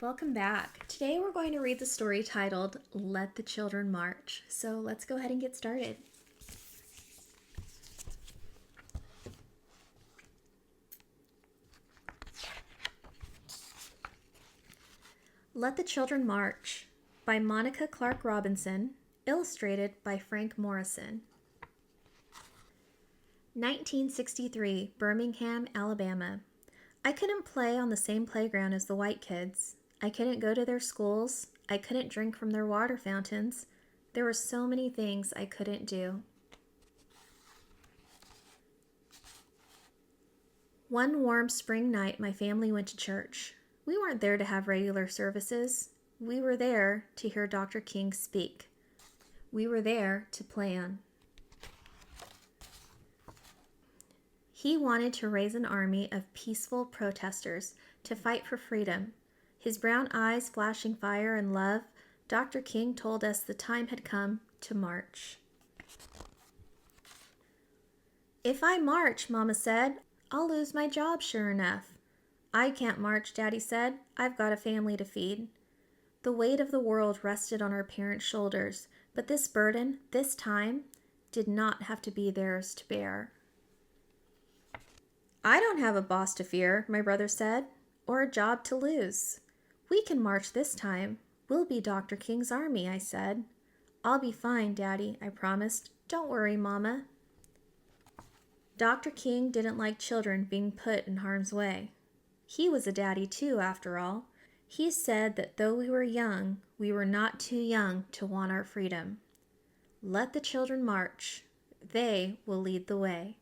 Welcome back. Today we're going to read the story titled Let the Children March. So let's go ahead and get started. Let the Children March by Monica Clark Robinson, illustrated by Frank Morrison. 1963, Birmingham, Alabama. I couldn't play on the same playground as the white kids. I couldn't go to their schools. I couldn't drink from their water fountains. There were so many things I couldn't do. One warm spring night, my family went to church. We weren't there to have regular services. We were there to hear Dr. King speak. We were there to plan. He wanted to raise an army of peaceful protesters to fight for freedom. His brown eyes flashing fire and love, Dr. King told us the time had come to march. If I march, Mama said, I'll lose my job sure enough. I can't march, Daddy said. I've got a family to feed. The weight of the world rested on our parents' shoulders, but this burden, this time, did not have to be theirs to bear. I don't have a boss to fear, my brother said, or a job to lose. We can march this time. We'll be Dr. King's army, I said. I'll be fine, Daddy, I promised. Don't worry, Mama. Dr. King didn't like children being put in harm's way. He was a daddy too, after all. He said that though we were young, we were not too young to want our freedom. Let the children march. They will lead the way.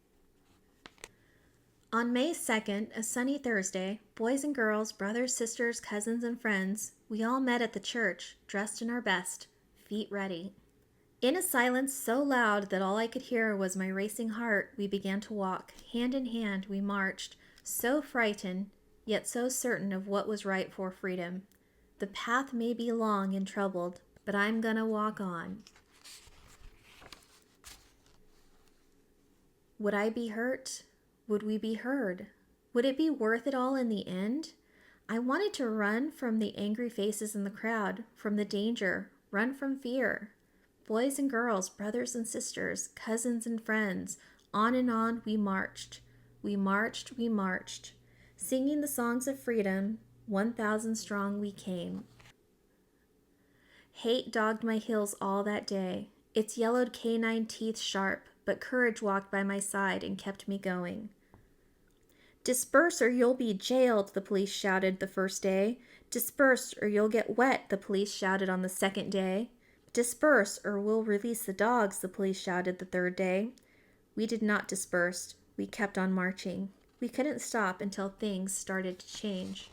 On May 2nd, a sunny Thursday, boys and girls, brothers, sisters, cousins, and friends, we all met at the church, dressed in our best, feet ready. In a silence so loud that all I could hear was my racing heart, we began to walk. Hand in hand, we marched, so frightened, yet so certain of what was right for freedom. The path may be long and troubled, but I'm gonna walk on. Would I be hurt? Would we be heard? Would it be worth it all in the end? I wanted to run from the angry faces in the crowd, from the danger, run from fear. Boys and girls, brothers and sisters, cousins and friends, on and on we marched. We marched, we marched. Singing the songs of freedom, 1,000 strong we came. Hate dogged my heels all that day. Its yellowed canine teeth sharp, but courage walked by my side and kept me going. Disperse or you'll be jailed, the police shouted the first day. Disperse or you'll get wet, the police shouted on the second day. Disperse or we'll release the dogs, the police shouted the third day. We did not disperse. We kept on marching. We couldn't stop until things started to change.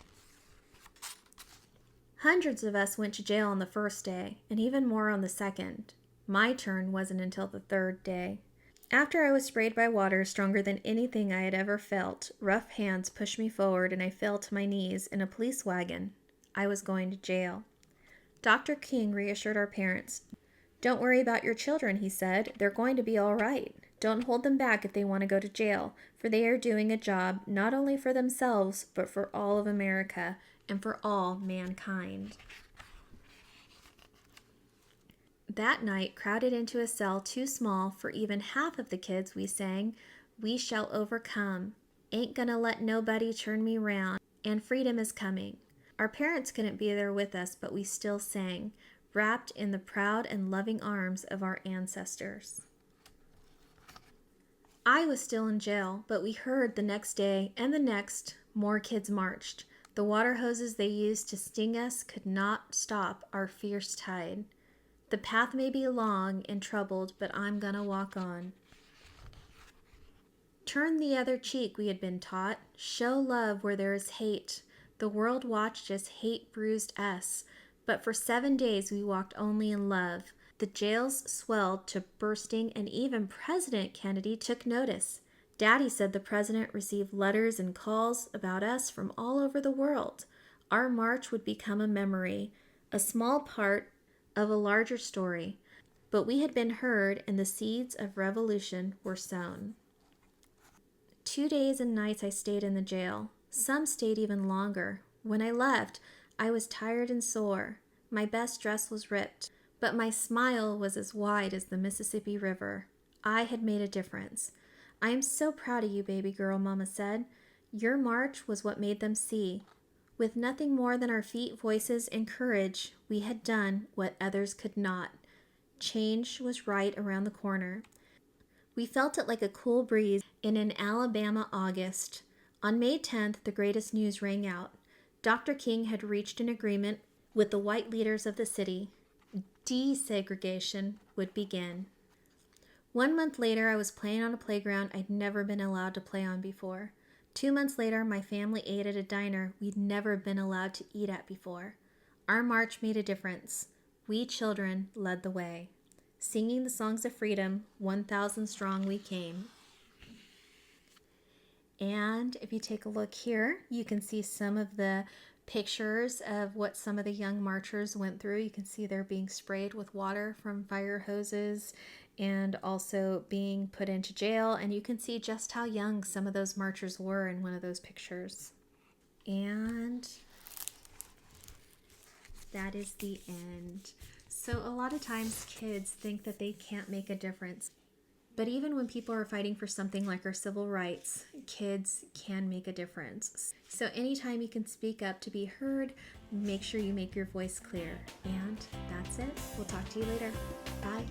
Hundreds of us went to jail on the first day, and even more on the second. My turn wasn't until the third day. After I was sprayed by water stronger than anything I had ever felt, rough hands pushed me forward and I fell to my knees in a police wagon. I was going to jail. Dr. King reassured our parents. Don't worry about your children, he said. They're going to be all right. Don't hold them back if they want to go to jail, for they are doing a job not only for themselves, but for all of America and for all mankind. That night, crowded into a cell too small for even half of the kids, we sang, We Shall Overcome, Ain't Gonna Let Nobody Turn Me Round, and Freedom is Coming. Our parents couldn't be there with us, but we still sang, wrapped in the proud and loving arms of our ancestors. I was still in jail, but we heard the next day and the next, more kids marched. The water hoses they used to sting us could not stop our fierce tide. The path may be long and troubled, but I'm gonna walk on. Turn the other cheek, we had been taught. Show love where there is hate. The world watched as hate bruised us, but for 7 days we walked only in love. The jails swelled to bursting, and even President Kennedy took notice. Daddy said the president received letters and calls about us from all over the world. Our march would become a memory, a small part of a larger story, but we had been heard and the seeds of revolution were sown. 2 days and nights I stayed in the jail. Some stayed even longer. When I left, I was tired and sore. My best dress was ripped, but my smile was as wide as the Mississippi River. I had made a difference. I am so proud of you, baby girl, Mama said. Your march was what made them see. With nothing more than our feet, voices, and courage, we had done what others could not. Change was right around the corner. We felt it like a cool breeze in an Alabama August. On May 10th, the greatest news rang out. Dr. King had reached an agreement with the white leaders of the city. Desegregation would begin. 1 month later, I was playing on a playground I'd never been allowed to play on before. 2 months later, my family ate at a diner we'd never been allowed to eat at before. Our march made a difference. We children led the way. Singing the songs of freedom, 1,000 strong we came. And if you take a look here, you can see some of the pictures of what some of the young marchers went through. You can see they're being sprayed with water from fire hoses and also being put into jail. And you can see just how young some of those marchers were in one of those pictures. And that is the end. So a lot of times kids think that they can't make a difference. But even when people are fighting for something like our civil rights, kids can make a difference. So anytime you can speak up to be heard, make sure you make your voice clear. And that's it. We'll talk to you later. Bye.